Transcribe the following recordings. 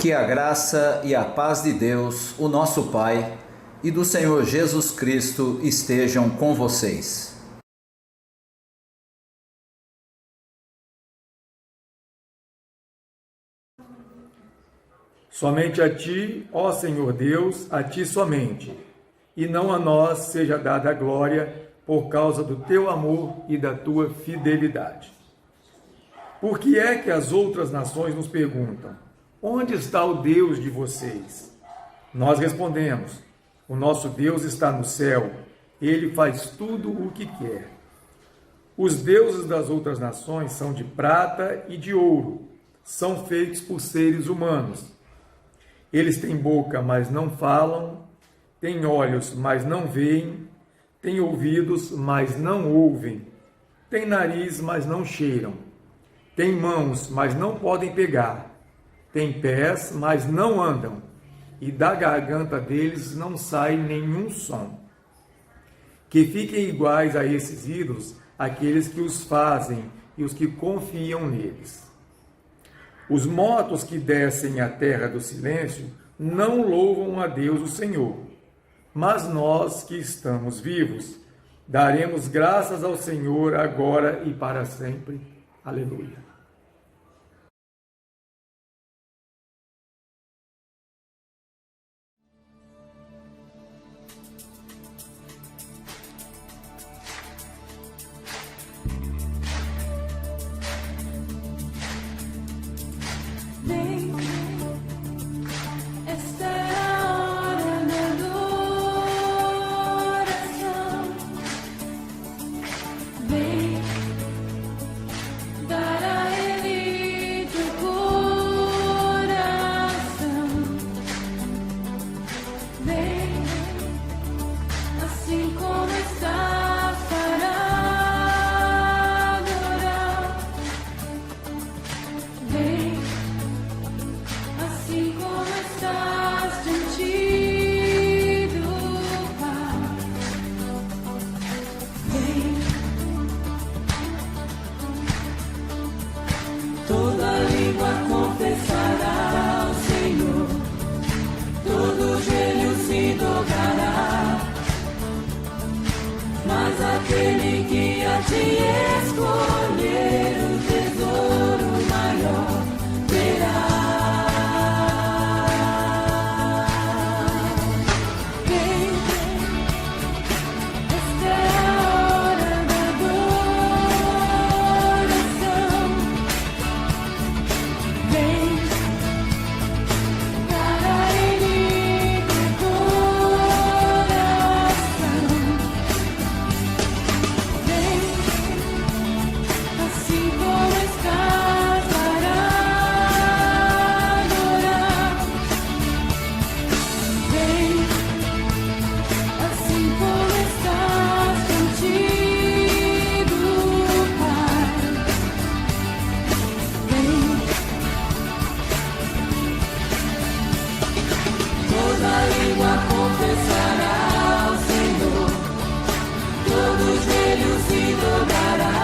Que a graça e a paz de Deus, o nosso Pai, e do Senhor Jesus Cristo estejam com vocês. Somente a Ti, ó Senhor Deus, a Ti somente, e não a nós seja dada a glória por causa do Teu amor e da Tua fidelidade. Por que é que as outras nações nos perguntam: onde está o Deus de vocês? Nós respondemos: o nosso Deus está no céu, Ele faz tudo o que quer. Os deuses das outras nações são de prata e de ouro, são feitos por seres humanos. Eles têm boca, mas não falam, têm olhos, mas não veem, têm ouvidos, mas não ouvem, têm nariz, mas não cheiram, têm mãos, mas não podem pegar, têm pés, mas não andam, e da garganta deles não sai nenhum som. Que fiquem iguais a esses ídolos aqueles que os fazem e os que confiam neles. Os mortos que descem à terra do silêncio não louvam a Deus o Senhor, mas nós que estamos vivos daremos graças ao Senhor agora e para sempre. Aleluia. Toda língua confessará ao Senhor, todo joelho se dobrará, mas aquele que a ti escolher o tesouro maior terá. Confessará ao Senhor, todo joelho se dobrará,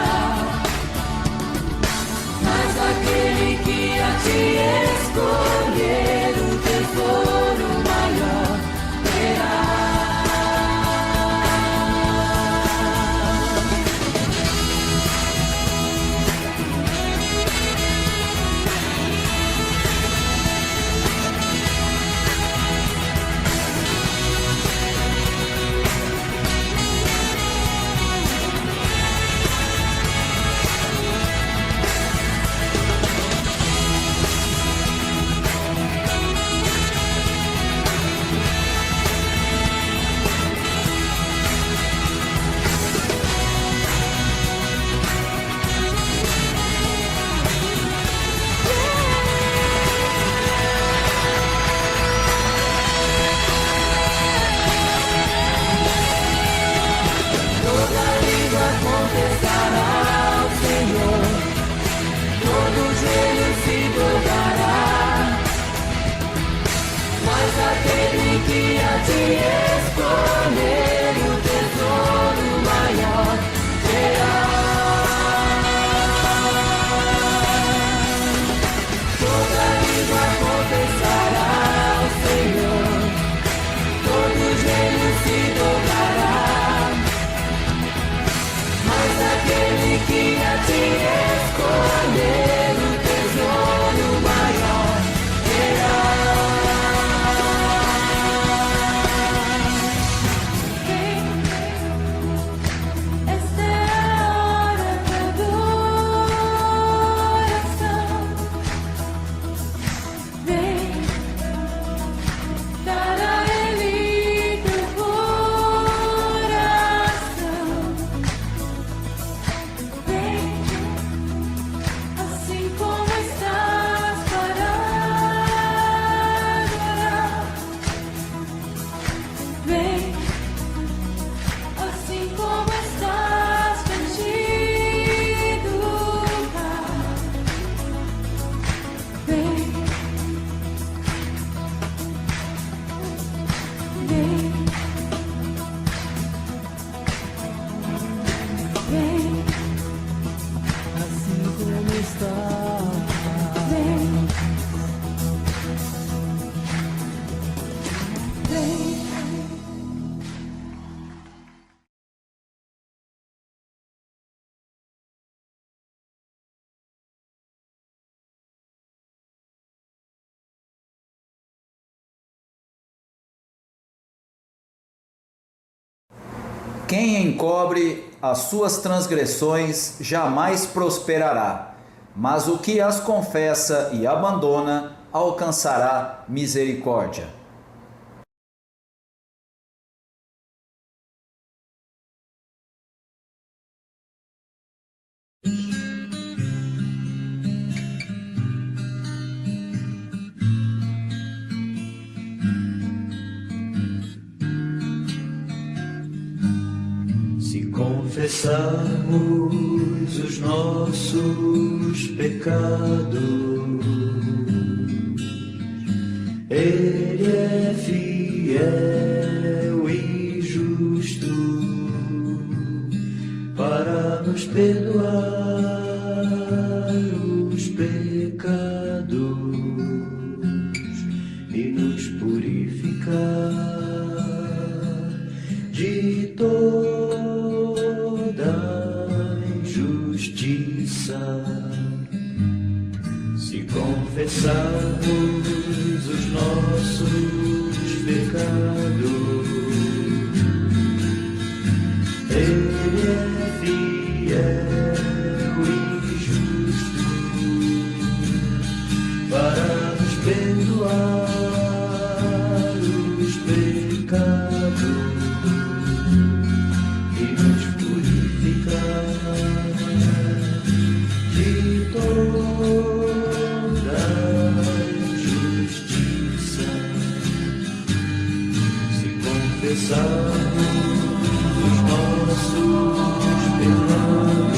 mas aquele que a ti escolher o tesouro maior terá. Confessará ao Senhor, todo joelho se dobrará, mas aquele que a ti escolher o tesouro maior terá. Toda língua confessará Vem, assim como está. Vem, vem. Quem encobre as suas transgressões jamais prosperará, mas o que as confessa e abandona alcançará misericórdia. Se confessarmos os nossos pecados, Ele é fiel e justo para nos perdoar os pecados e nos purificar de toda injustiça. Se confessarmos os nossos pecados, Ele é fiel e justo para nos perdoar os pecados e nos purificar de toda injustiça. Se confessarmos os nossos pecados,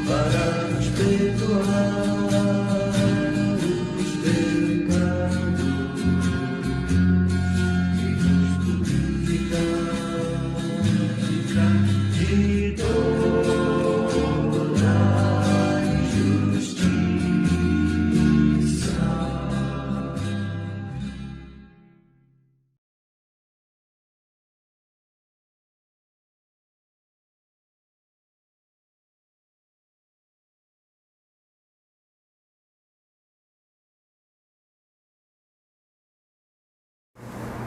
para nos perdoar os pecados e nos purificar de toda injustiça.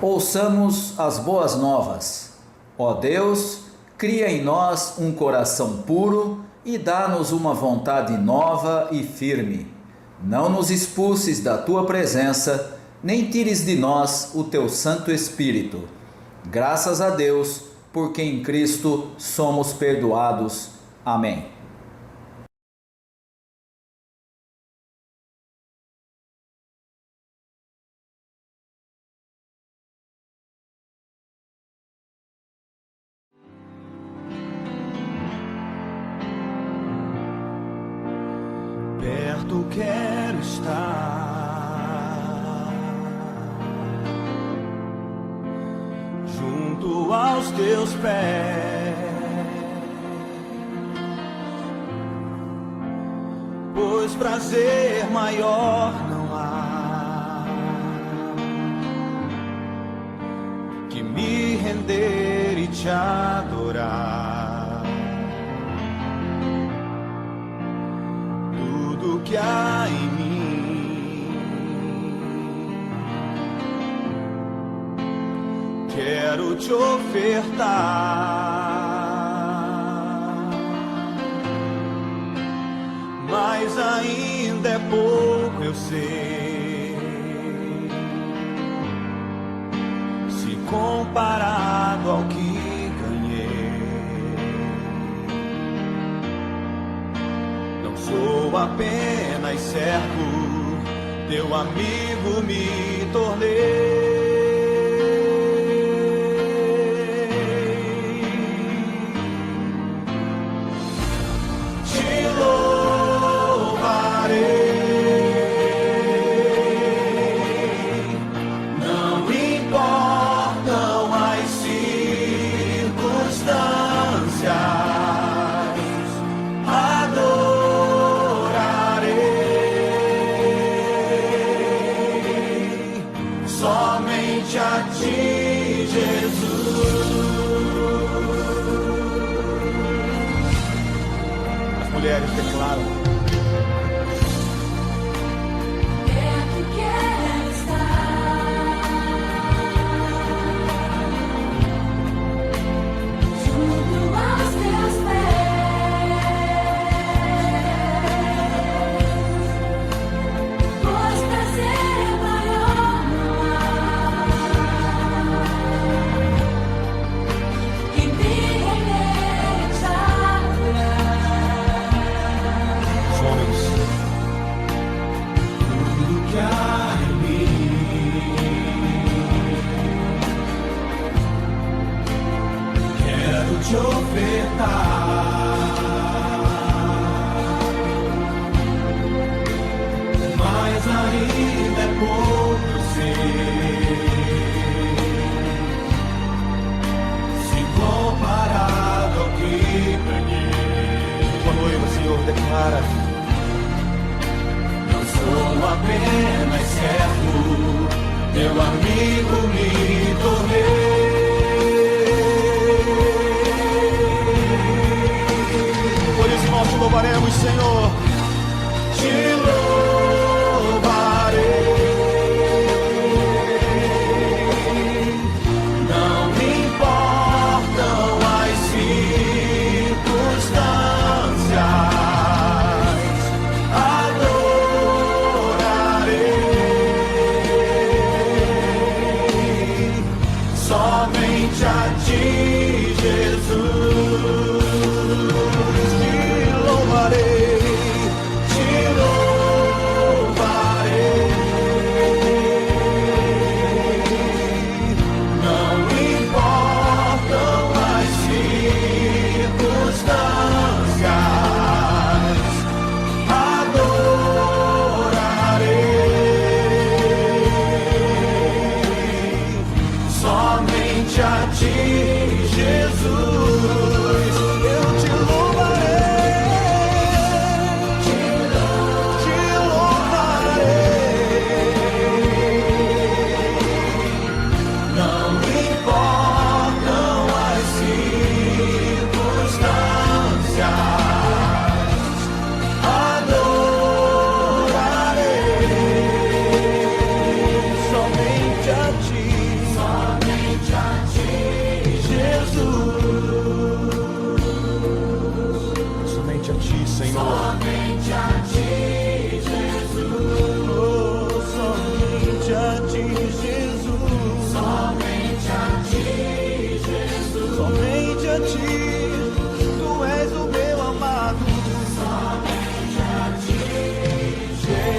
Ouçamos as boas novas. Ó Deus, cria em nós um coração puro e dá-nos uma vontade nova e firme. Não nos expulses da tua presença, nem tires de nós o teu Santo Espírito. Graças a Deus, porque em Cristo somos perdoados. Amém. Perto quero estar, junto aos teus pés, pois prazer maior não há que me render e te adorar. Tudo que há em mim quero te ofertar, mas ainda é pouco, eu sei, se comparado ao que sou apenas servo, teu amigo me tornei. mulheres declaram: quero estar junto aos teus pés, pois prazer maior não há que me realizar. Homens, tudo que há em mim, quero te ofertar, mas ainda é pouco se comparado ao que ganhei. Tua noiva, Senhor, declara: não sou apenas servo, teu amigo me tornei. Por isso nós te louvaremos, Senhor. Te louvarei. Não me importam as circunstâncias, somente a ti, Jesus. Te louvarei, te louvarei. Não importam as circunstâncias, somente a ti, Jesus, eu te louvarei, te louvarei. Não importam as circunstâncias, adorarei somente a ti. Somente a ti, Jesus. Somente a ti, Senhor. Somente a ti, Jesus. Oh, somente a ti, Jesus. Somente a ti, Jesus. Somente a ti, tu és o meu amado. Somente a ti, Jesus.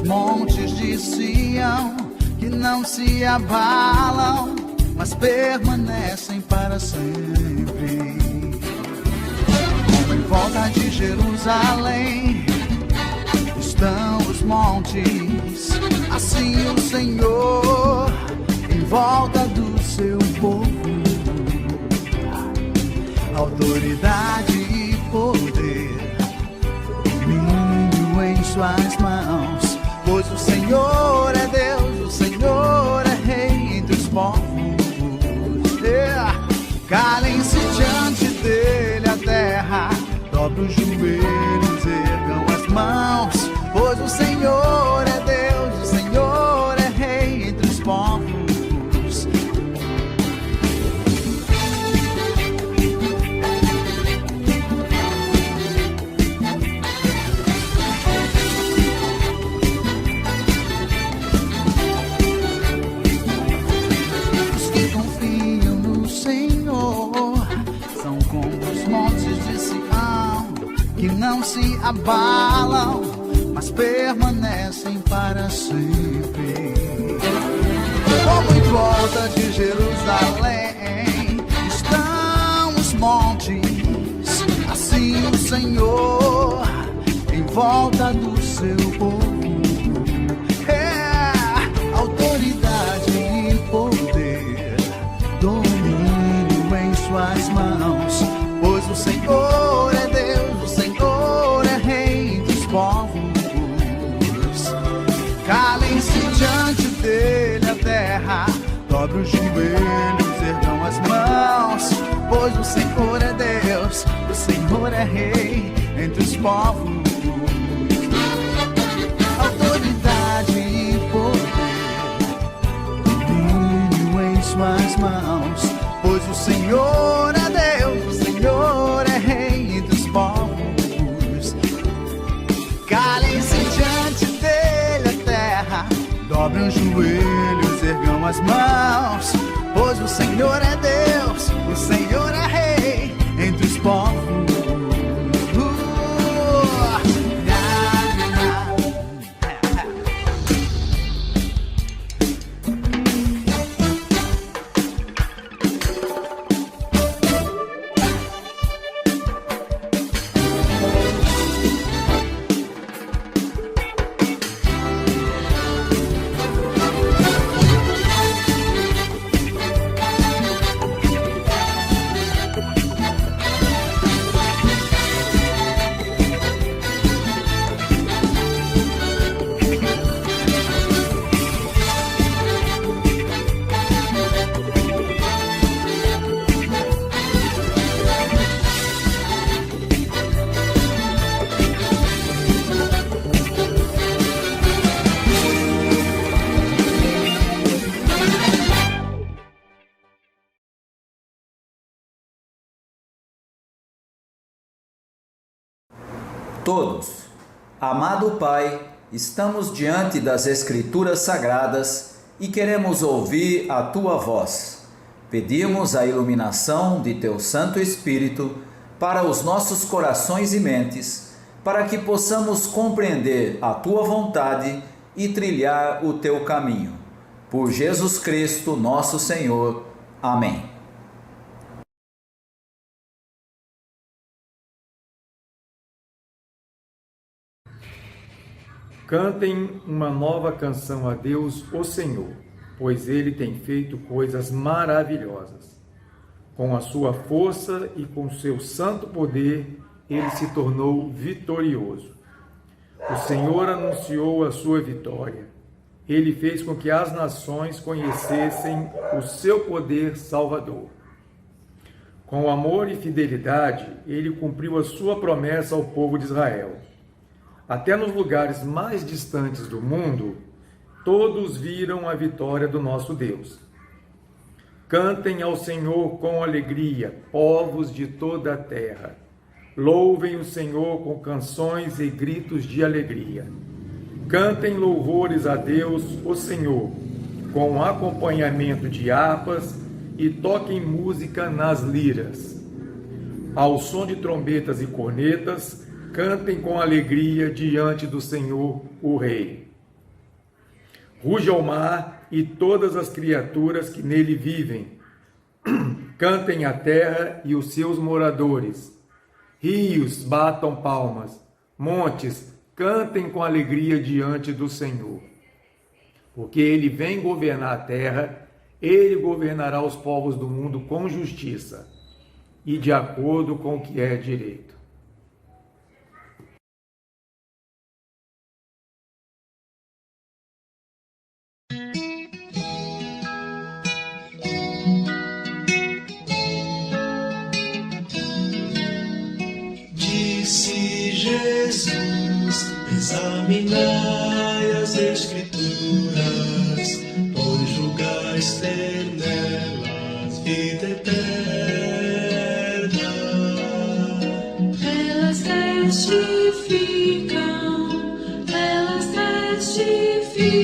montes de Sião que não se abalam, mas permanecem para sempre. Como em volta de Jerusalém estão os montes, assim o Senhor em volta do seu povo. Autoridade e poder, domínio em suas mãos, pois o Senhor é Deus, o Senhor é Rei entre os povos. Calem-se diante dele a terra, dobre os joelhos, ergam as mãos, pois o Senhor é Deus, o Senhor é Rei entre os povos. que não se abalam, mas permanecem para sempre. Como em volta de Jerusalém estão os montes, assim o Senhor em volta do seu povo. Autoridade e poder, domínio em suas mãos, pois o Senhor é Deus, o Senhor é Rei dos povos. Calem-se diante dele a terra, dobre os joelhos, ergam as mãos, pois o Senhor é Deus, o Senhor é Rei entre os povos. Autoridade e poder, domínio em suas mãos, pois o Senhor é Deus, o Senhor é Rei dos povos. Calem-se diante dele a terra, dobrem os joelhos, ergam as mãos, pois o Senhor é Deus, o Senhor é Rei entre os povos. Todos, amado Pai, estamos diante das Escrituras Sagradas e queremos ouvir a Tua voz. Pedimos a iluminação de Teu Santo Espírito para os nossos corações e mentes, para que possamos compreender a Tua vontade e trilhar o Teu caminho. Por Jesus Cristo, nosso Senhor. Amém. Cantem uma nova canção a Deus, o Senhor, pois Ele tem feito coisas maravilhosas. Com a sua força e com seu santo poder, Ele se tornou vitorioso. O Senhor anunciou a sua vitória. Ele fez com que as nações conhecessem o seu poder salvador. Com amor e fidelidade, Ele cumpriu a sua promessa ao povo de Israel. Até nos lugares mais distantes do mundo, todos viram a vitória do nosso Deus. Cantem ao Senhor com alegria, povos de toda a terra. Louvem o Senhor com canções e gritos de alegria. Cantem louvores a Deus, o Senhor, com acompanhamento de harpas e toquem música nas liras. Ao som de trombetas e cornetas, cantem com alegria diante do Senhor, o Rei. Ruja o mar e todas as criaturas que nele vivem. Cantem a terra e os seus moradores. Rios, batam palmas. Montes, cantem com alegria diante do Senhor. Porque ele vem governar a terra, ele governará os povos do mundo com justiça e de acordo com o que é direito. Disse Jesus, examinai as Escrituras, pois julgais ter nelas vida eterna. Elas testificam, elas testificam,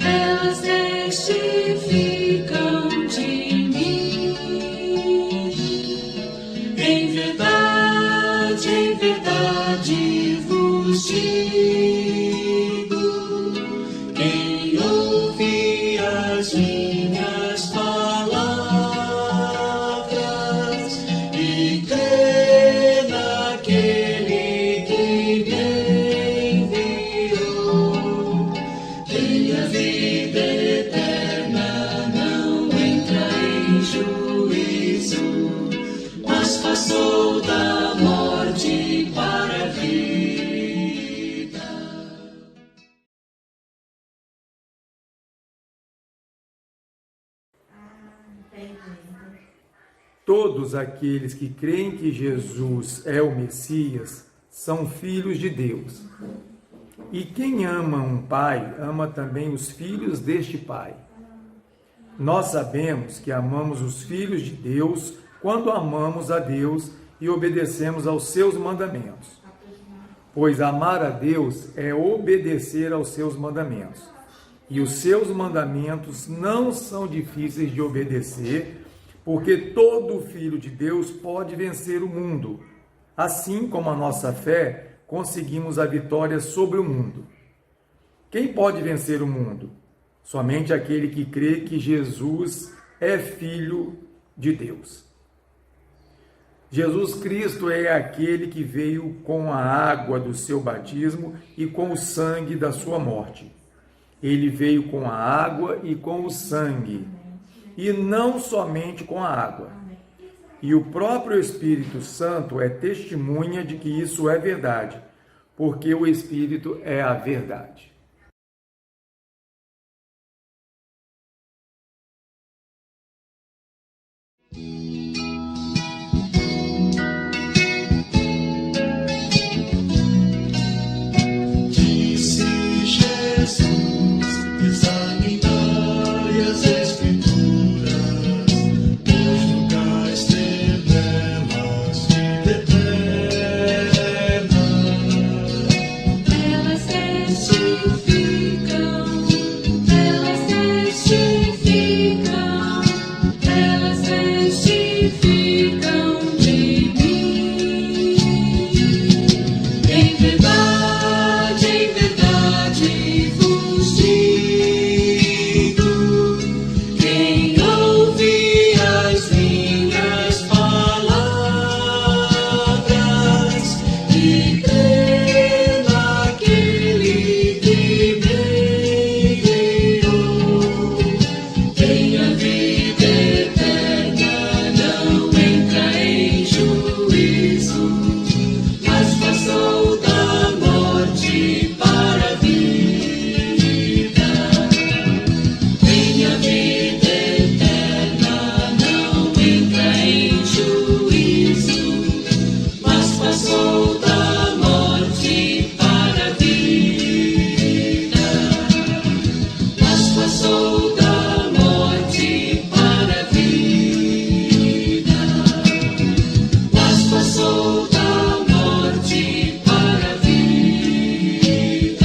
elas testificam de mim. Em verdade em verdade vos digo, quem ouve as minhas palavras e crê naquele que me enviou, tem a vida eterna, não entra em juízo, mas passou da morte para a vida. Todos aqueles que creem que Jesus é o Messias são filhos de Deus. E quem ama um pai, ama também os filhos deste pai. Nós sabemos que amamos os filhos de Deus quando amamos a Deus e obedecemos aos seus mandamentos. Pois amar a Deus é obedecer aos seus mandamentos. E os seus mandamentos não são difíceis de obedecer, porque todo filho de Deus pode vencer o mundo. Assim como a nossa fé, conseguimos a vitória sobre o mundo. Quem pode vencer o mundo? Somente aquele que crê que Jesus é Filho de Deus. Jesus Cristo é aquele que veio com a água do seu batismo e com o sangue da sua morte. Ele veio com a água e com o sangue, e não somente com a água. E o próprio Espírito Santo é testemunha de que isso é verdade, porque o Espírito é a verdade. Disse Jesus, examinai as Escrituras, pois julgais ter nelas vida eterna. Elas testificam, elas testificam, elas testificam de mim. Em verdade vos digo, quem ouve as minhas palavras e crê naquele que me enviou, tem a vida eterna, não entra em juízo, mas passou da morte para a vida. Tem a vida eterna, não entra em juízo, mas passou da morte para a vida. Mas passou da morte para a vida. Mas passou da morte para a vida.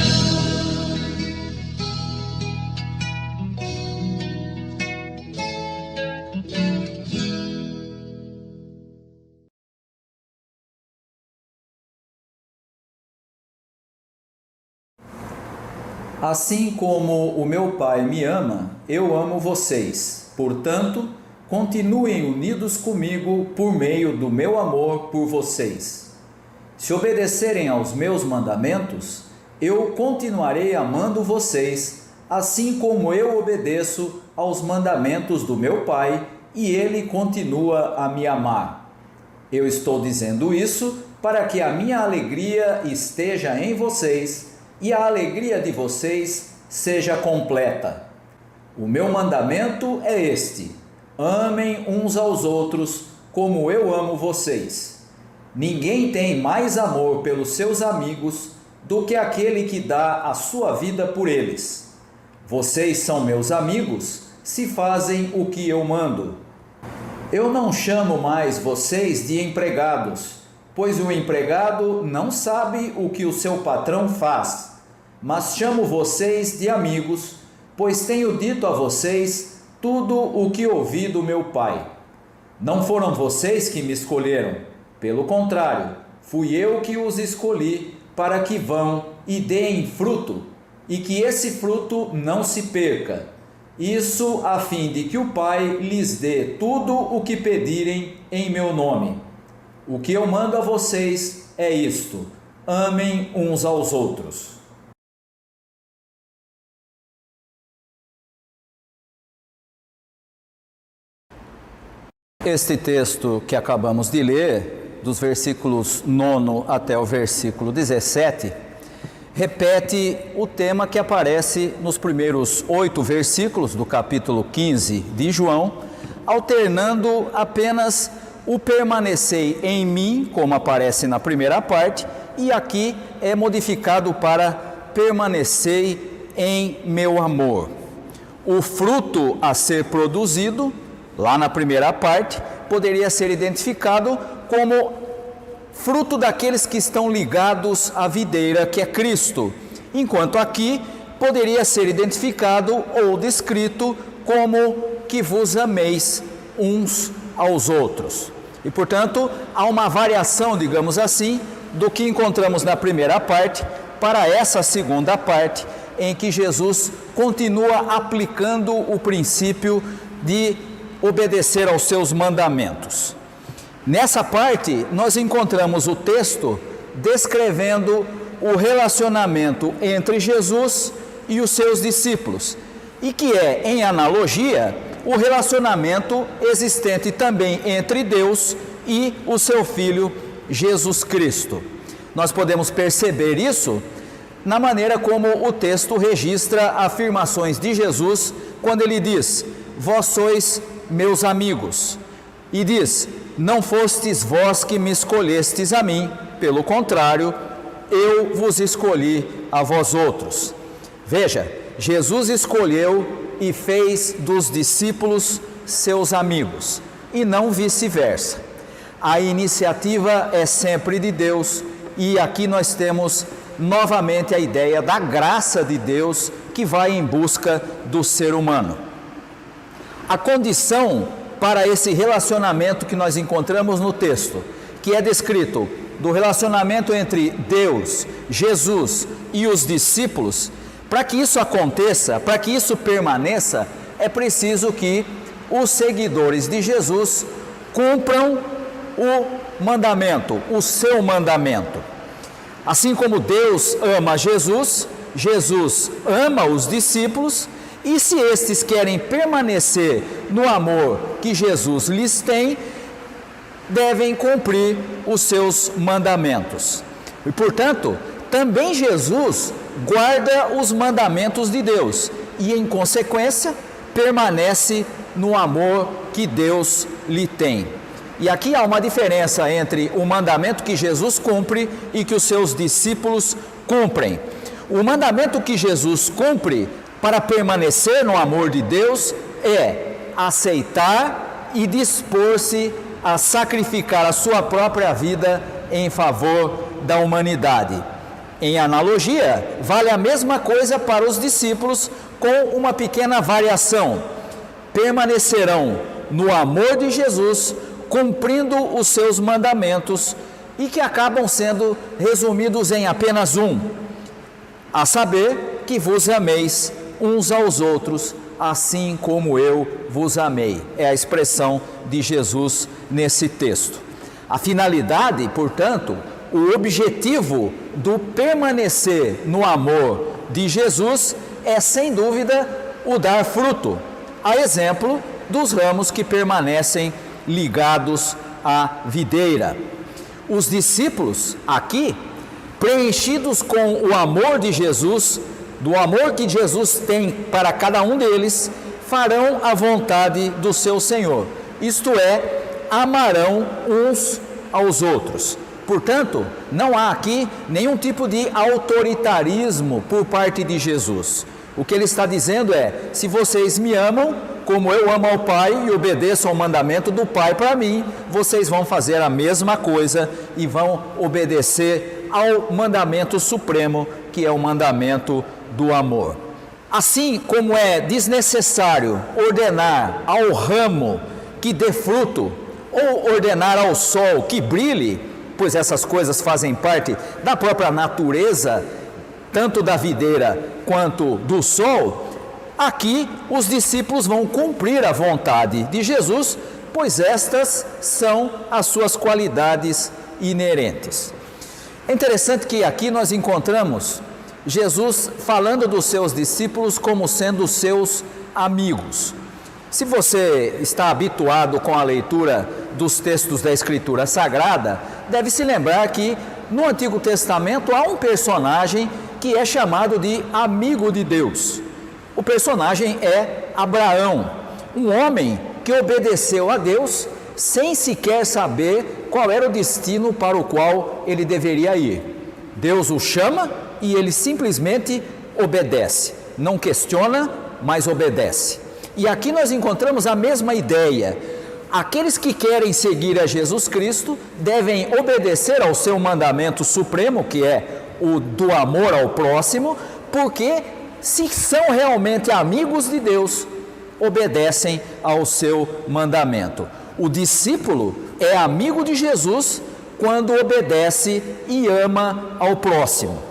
Assim como o meu Pai me ama, eu amo vocês. Portanto, continuem unidos comigo por meio do meu amor por vocês. Se obedecerem aos meus mandamentos, eu continuarei amando vocês, assim como eu obedeço aos mandamentos do meu Pai e ele continua a me amar. Eu estou dizendo isso para que a minha alegria esteja em vocês e a alegria de vocês seja completa. O meu mandamento é este: amem uns aos outros como eu amo vocês. Ninguém tem mais amor pelos seus amigos do que aquele que dá a sua vida por eles. Vocês são meus amigos se fazem o que eu mando. Eu não chamo mais vocês de empregados, pois o empregado não sabe o que o seu patrão faz, mas chamo vocês de amigos, pois tenho dito a vocês tudo o que ouvi do meu Pai. Não foram vocês que me escolheram, pelo contrário, Fui eu que os escolhi para que vão e deem fruto, e que esse fruto não se perca. Isso a fim de que o Pai lhes dê tudo o que pedirem em meu nome. O que eu mando a vocês é isto: amem uns aos outros. Este texto que acabamos de ler, dos versículos 9 até o versículo 17, repete o tema que aparece nos primeiros 8 versículos do capítulo 15 de João, alternando apenas o permanecei em mim, como aparece na primeira parte, e aqui é modificado para permanecei em meu amor. O fruto a ser produzido, lá na primeira parte, poderia ser identificado como fruto daqueles que estão ligados à videira, que é Cristo, enquanto aqui poderia ser identificado ou descrito como que vos ameis uns aos outros. E, portanto, há uma variação, digamos assim, do que encontramos na primeira parte para essa segunda parte, em que Jesus continua aplicando o princípio de obedecer aos seus mandamentos. Nessa parte, nós encontramos o texto descrevendo o relacionamento entre Jesus e os seus discípulos, e que é, em analogia, o relacionamento existente também entre Deus e o seu Filho Jesus Cristo. Nós podemos perceber isso na maneira como o texto registra afirmações de Jesus quando ele diz: vós sois meus amigos, e diz: não fostes vós que me escolhestes a mim, pelo contrário, eu vos escolhi a vós outros. Veja, Jesus escolheu e fez dos discípulos seus amigos, e não vice-versa. A iniciativa é sempre de Deus, e aqui nós temos novamente a ideia da graça de Deus que vai em busca do ser humano. A condição para esse relacionamento que nós encontramos no texto, que é descrito do relacionamento entre Deus, Jesus e os discípulos, para que isso aconteça, para que isso permaneça, é preciso que os seguidores de Jesus cumpram o mandamento, o seu mandamento. Assim como Deus ama Jesus, Jesus ama os discípulos, e se estes querem permanecer no amor que Jesus lhes tem, devem cumprir os seus mandamentos. E, portanto, também Jesus guarda os mandamentos de Deus e, em consequência, permanece no amor que Deus lhe tem. E aqui há uma diferença entre o mandamento que Jesus cumpre e que os seus discípulos cumprem. O mandamento que Jesus cumpre para permanecer no amor de Deus é aceitar e dispor-se a sacrificar a sua própria vida em favor da humanidade. Em analogia, vale a mesma coisa para os discípulos, com uma pequena variação: permanecerão no amor de Jesus, cumprindo os seus mandamentos, e que acabam sendo resumidos em apenas um, a saber, que vos ameis uns aos outros, assim como eu vos amei. É a expressão de Jesus nesse texto. A finalidade, portanto, o objetivo do permanecer no amor de Jesus é, sem dúvida, o dar fruto, a exemplo dos ramos que permanecem ligados à videira. Os discípulos, aqui, preenchidos com o amor de Jesus, do amor que Jesus tem para cada um deles, farão a vontade do seu Senhor, isto é, amarão uns aos outros. Portanto, não há aqui nenhum tipo de autoritarismo por parte de Jesus. O que ele está dizendo é: se vocês me amam, como eu amo ao Pai e obedeço ao mandamento do Pai para mim, vocês vão fazer a mesma coisa e vão obedecer ao mandamento supremo, que é o mandamento do amor. Assim como é desnecessário ordenar ao ramo que dê fruto, ou ordenar ao sol que brilhe, pois essas coisas fazem parte da própria natureza, tanto da videira quanto do sol, aqui os discípulos vão cumprir a vontade de Jesus, pois estas são as suas qualidades inerentes. É interessante que aqui nós encontramos Jesus falando dos seus discípulos como sendo seus amigos. Se você está habituado com a leitura dos textos da Escritura Sagrada, deve se lembrar que no Antigo Testamento há um personagem que é chamado de amigo de Deus. O personagem é Abraão, um homem que obedeceu a Deus sem sequer saber qual era o destino para o qual ele deveria ir. Deus o chama e ele simplesmente obedece, não questiona, mas obedece. E aqui nós encontramos a mesma ideia. Aqueles que querem seguir a Jesus Cristo devem obedecer ao seu mandamento supremo, que é o do amor ao próximo, porque se são realmente amigos de Deus, obedecem ao seu mandamento. O discípulo é amigo de Jesus quando obedece e ama ao próximo.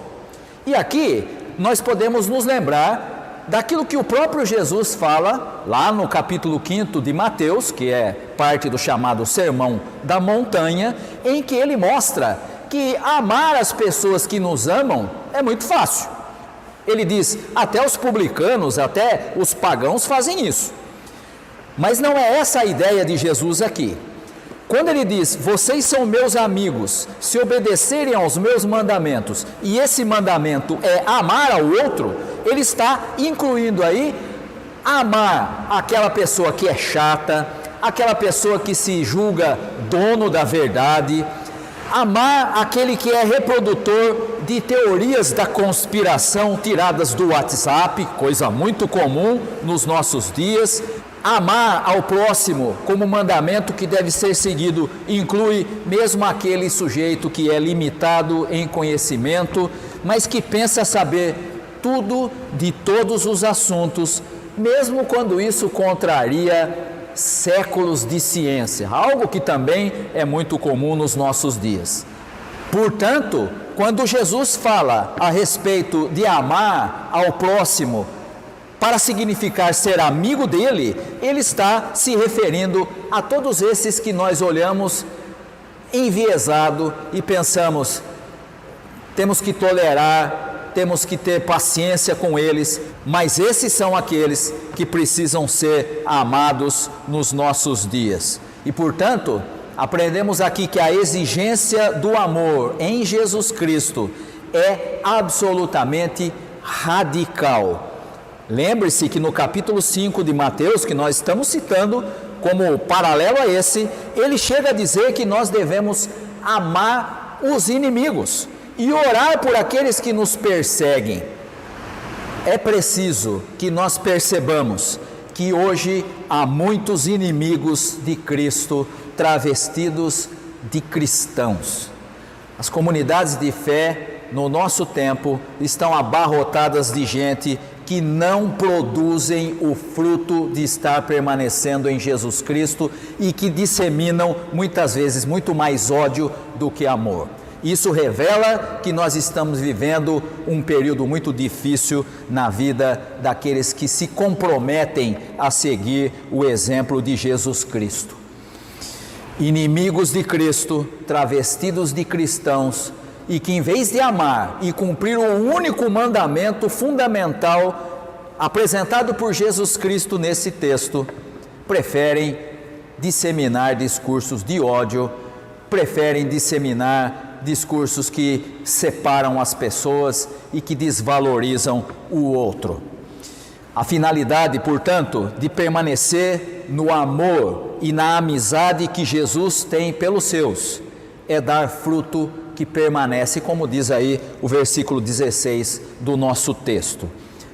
E aqui nós podemos nos lembrar daquilo que o próprio Jesus fala lá no capítulo 5 de Mateus, que é parte do chamado Sermão da Montanha, em que ele mostra que amar as pessoas que nos amam é muito fácil. Ele diz, até os publicanos, até os pagãos fazem isso. Mas não é essa a ideia de Jesus aqui. Quando ele diz, vocês são meus amigos, se obedecerem aos meus mandamentos, e esse mandamento é amar ao outro, ele está incluindo aí amar aquela pessoa que é chata, aquela pessoa que se julga dono da verdade, amar aquele que é reprodutor de teorias da conspiração tiradas do WhatsApp, coisa muito comum nos nossos dias. Amar ao próximo como mandamento que deve ser seguido inclui mesmo aquele sujeito que é limitado em conhecimento, mas que pensa saber tudo de todos os assuntos, mesmo quando isso contraria séculos de ciência, algo que também é muito comum nos nossos dias. Portanto, quando Jesus fala a respeito de amar ao próximo, para significar ser amigo dele, ele está se referindo a todos esses que nós olhamos enviesado e pensamos, temos que tolerar, temos que ter paciência com eles, mas esses são aqueles que precisam ser amados nos nossos dias. E portanto, aprendemos aqui que a exigência do amor em Jesus Cristo é absolutamente radical. Lembre-se que no capítulo 5 de Mateus, que nós estamos citando como paralelo a esse, ele chega a dizer que nós devemos amar os inimigos e orar por aqueles que nos perseguem. É preciso que nós percebamos que hoje há muitos inimigos de Cristo travestidos de cristãos. As comunidades de fé no nosso tempo estão abarrotadas de gente que não produzem o fruto de estar permanecendo em Jesus Cristo e que disseminam muitas vezes muito mais ódio do que amor. Isso revela que nós estamos vivendo um período muito difícil na vida daqueles que se comprometem a seguir o exemplo de Jesus Cristo. Inimigos de Cristo, travestidos de cristãos, e que em vez de amar e cumprir o único mandamento fundamental apresentado por Jesus Cristo nesse texto, preferem disseminar discursos de ódio, preferem disseminar discursos que separam as pessoas e que desvalorizam o outro. A finalidade, portanto, de permanecer no amor e na amizade que Jesus tem pelos seus, é dar fruto que permanece, como diz aí o versículo 16 do nosso texto.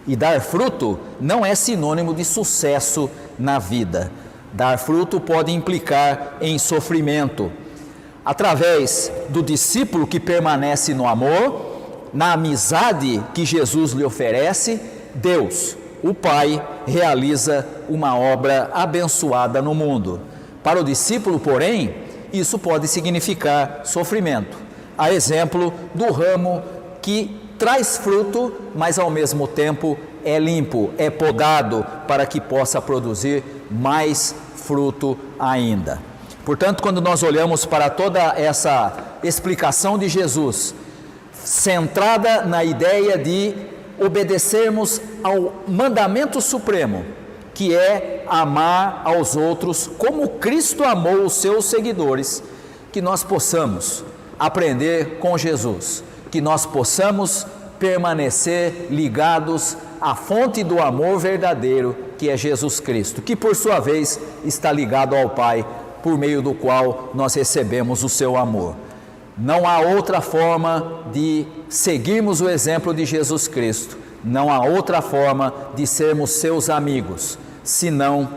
E dar fruto não é sinônimo de sucesso na vida. Dar fruto pode implicar em sofrimento. Através do discípulo que permanece no amor, na amizade que Jesus lhe oferece, Deus, o Pai, realiza uma obra abençoada no mundo. Para o discípulo, porém, isso pode significar sofrimento. A exemplo do ramo que traz fruto, mas ao mesmo tempo é limpo, é podado para que possa produzir mais fruto ainda. Portanto, quando nós olhamos para toda essa explicação de Jesus, centrada na ideia de obedecermos ao mandamento supremo, que é amar aos outros como Cristo amou os seus seguidores, que nós possamos aprender com Jesus, que nós possamos permanecer ligados à fonte do amor verdadeiro, que é Jesus Cristo, que por sua vez está ligado ao Pai, por meio do qual nós recebemos o seu amor. Não há outra forma de seguirmos o exemplo de Jesus Cristo, não há outra forma de sermos seus amigos, senão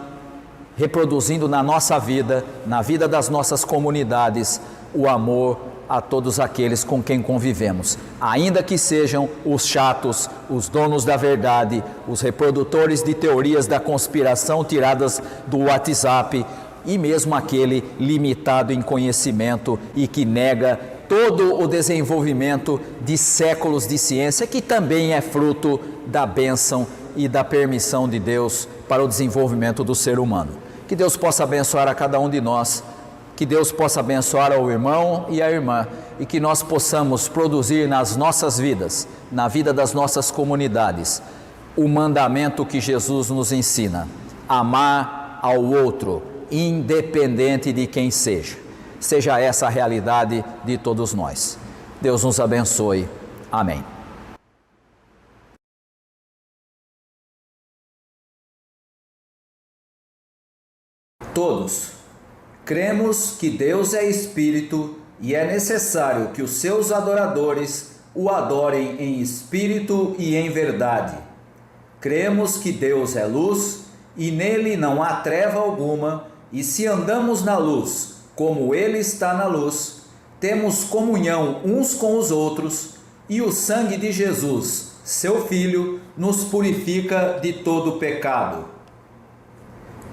reproduzindo na nossa vida, na vida das nossas comunidades, o amor a todos aqueles com quem convivemos, ainda que sejam os chatos, os donos da verdade, os reprodutores de teorias da conspiração tiradas do WhatsApp, e mesmo aquele limitado em conhecimento e que nega todo o desenvolvimento de séculos de ciência, que também é fruto da bênção e da permissão de Deus para o desenvolvimento do ser humano. Que Deus possa abençoar a cada um de nós, que Deus possa abençoar ao irmão e à irmã, e que nós possamos produzir nas nossas vidas, na vida das nossas comunidades, o mandamento que Jesus nos ensina: amar ao outro, independente de quem seja. Seja essa a realidade de todos nós. Deus nos abençoe. Amém. Todos cremos que Deus é Espírito e é necessário que os seus adoradores o adorem em espírito e em verdade. Cremos que Deus é luz e nele não há treva alguma, e se andamos na luz, como ele está na luz, temos comunhão uns com os outros, e o sangue de Jesus, seu Filho, nos purifica de todo pecado.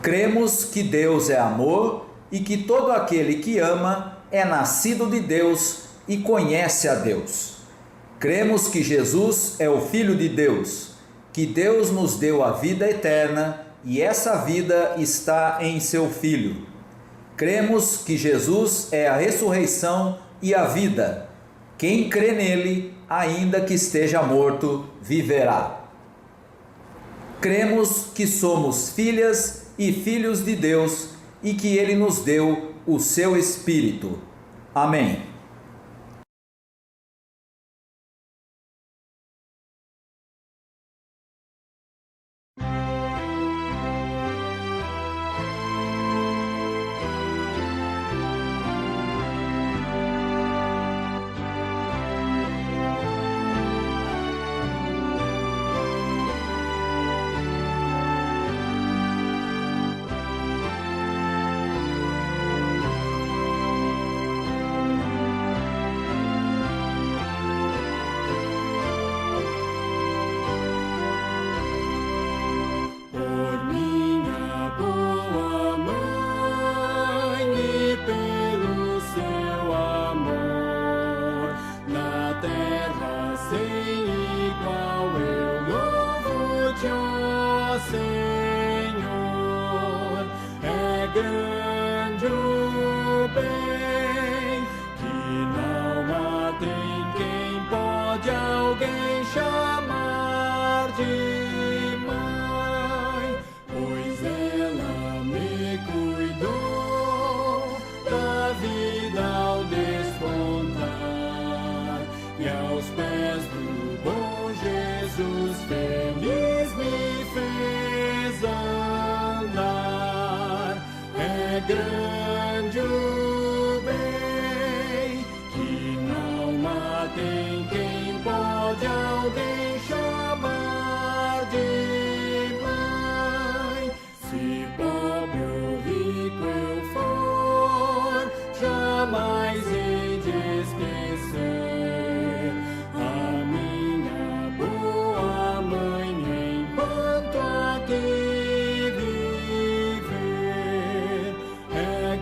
Cremos que Deus é amor e que todo aquele que ama é nascido de Deus e conhece a Deus. Cremos que Jesus é o Filho de Deus, que Deus nos deu a vida eterna e essa vida está em seu Filho. Cremos que Jesus é a ressurreição e a vida. Quem crê nele, ainda que esteja morto, viverá. Cremos que somos filhas e filhos de Deus e que ele nos deu o seu Espírito. Amém. grande o bem, que não há tem quem pode alguém chamar de mãe, pois ela me cuidou da vida ao despontar, e aos pés do bom Jesus feliz me fez andar. É grande o bem, que não há tem quem pode alguém chamar de mãe. Se pobre ou rico eu for, jamais hei de esquecer a minha boa mãe enquanto aqui viver. É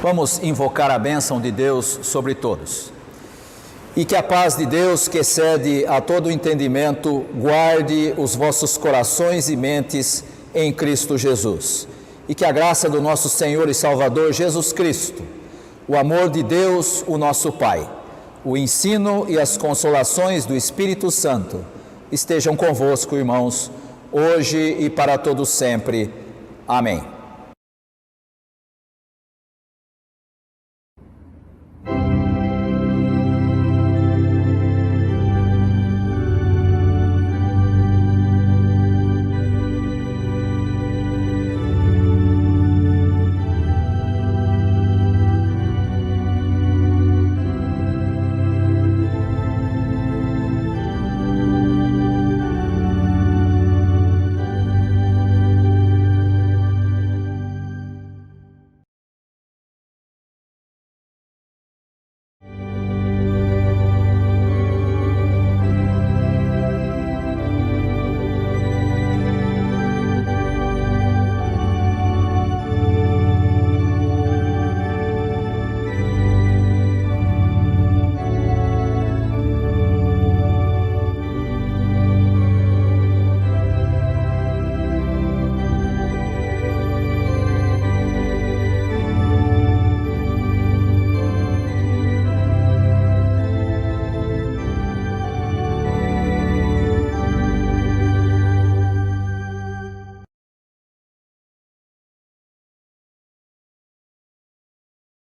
Vamos invocar a bênção de Deus sobre todos. E que a paz de Deus, que excede a todo entendimento, guarde os vossos corações e mentes em Cristo Jesus. E que a graça do nosso Senhor e Salvador Jesus Cristo, o amor de Deus, o nosso Pai, o ensino e as consolações do Espírito Santo estejam convosco, irmãos, hoje e para todos sempre. Amém.